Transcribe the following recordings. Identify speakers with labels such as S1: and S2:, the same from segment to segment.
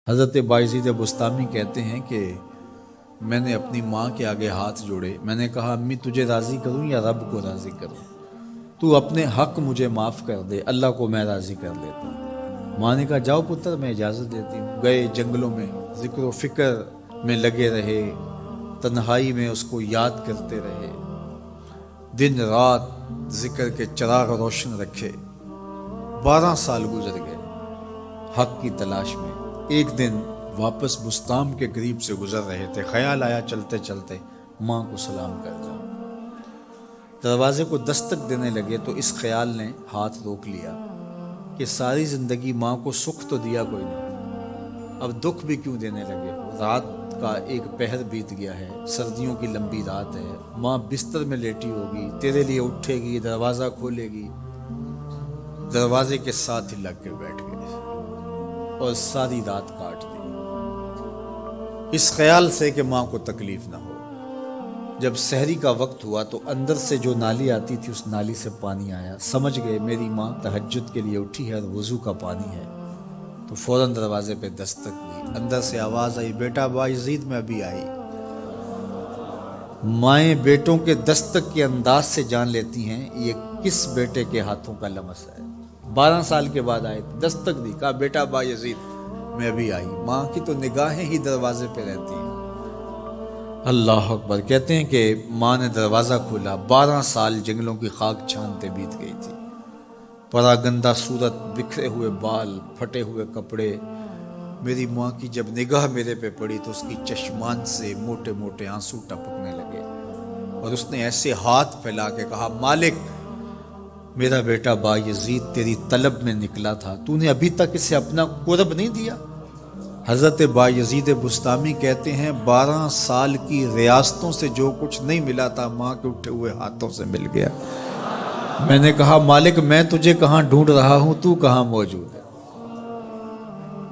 S1: حضرت بایزید بستامی کہتے ہیں کہ میں نے اپنی ماں کے آگے ہاتھ جوڑے، میں نے کہا امی تجھے راضی کروں یا رب کو راضی کروں؟ تو اپنے حق مجھے معاف کر دے، اللہ کو میں راضی کر لیتا ہوں۔ ماں نے کہا جاؤ پتر میں اجازت دیتی ہوں۔ گئے جنگلوں میں ذکر و فکر میں لگے رہے، تنہائی میں اس کو یاد کرتے رہے، دن رات ذکر کے چراغ روشن رکھے۔ 12 سال گزر گئے حق کی تلاش میں۔ ایک دن واپس بستام کے قریب سے گزر رہے تھے، خیال آیا چلتے چلتے ماں کو سلام کر جاؤ۔ دروازے کو دستک دینے لگے تو اس خیال نے ہاتھ روک لیا کہ ساری زندگی ماں کو سکھ تو دیا کوئی نہیں، اب دکھ بھی کیوں دینے لگے ہو؟ رات کا ایک پہر بیت گیا ہے، سردیوں کی لمبی رات ہے، ماں بستر میں لیٹی ہوگی، تیرے لیے اٹھے گی، دروازہ کھولے گی۔ دروازے کے ساتھ ہی لگ کے بیٹھ گئے اور ساری رات کاٹ دی، اس خیال سے کہ ماں کو تکلیف نہ ہو۔ جب سحری کا وقت ہوا تو اندر سے جو نالی آتی تھی اس نالی سے پانی آیا، سمجھ گئے میری ماں تہجد کے لیے اٹھی ہے اور وضو کا پانی ہے، تو فوراً دروازے پہ دستک دی۔ اندر سے آواز آئی بیٹا بایزید میں ابھی آئی۔ مائیں بیٹوں کے دستک کے انداز سے جان لیتی ہیں یہ کس بیٹے کے ہاتھوں کا لمس ہے۔ 12 سال کے بعد آئے، دستک دی، کہا بیٹا بایزید میں ابھی آئی۔ ماں کی تو نگاہیں ہی دروازے پہ رہتی ہیں۔ اللہ اکبر۔ کہتے ہیں کہ ماں نے دروازہ کھولا، 12 سال جنگلوں کی خاک چھانتے بیت گئی تھی، پراگندہ صورت، بکھرے ہوئے بال، پھٹے ہوئے کپڑے۔ میری ماں کی جب نگاہ میرے پہ پڑی تو اس کی چشمان سے موٹے موٹے آنسو ٹپکنے لگے اور اس نے ایسے ہاتھ پھیلا کے کہا مالک میرا بیٹا بایزید تیری طلب میں نکلا تھا، تو نے ابھی تک اسے اپنا قرب نہیں دیا۔ حضرت بایزید بستامی کہتے ہیں 12 سال کی ریاستوں سے جو کچھ نہیں ملا تھا ماں کے اٹھے ہوئے ہاتھوں سے مل گیا۔ میں نے کہا مالک میں تجھے کہاں ڈھونڈ رہا ہوں، تو کہاں موجود ہے؟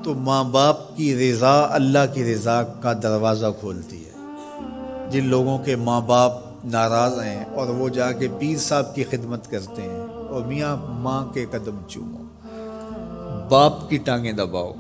S1: تو ماں باپ کی رضا اللہ کی رضا کا دروازہ کھولتی ہے۔ جن لوگوں کے ماں باپ ناراض ہیں اور وہ جا کے پیر صاحب کی خدمت کرتے ہیں اور میاں ماں کے قدم چومو، باپ کی ٹانگیں دباؤ،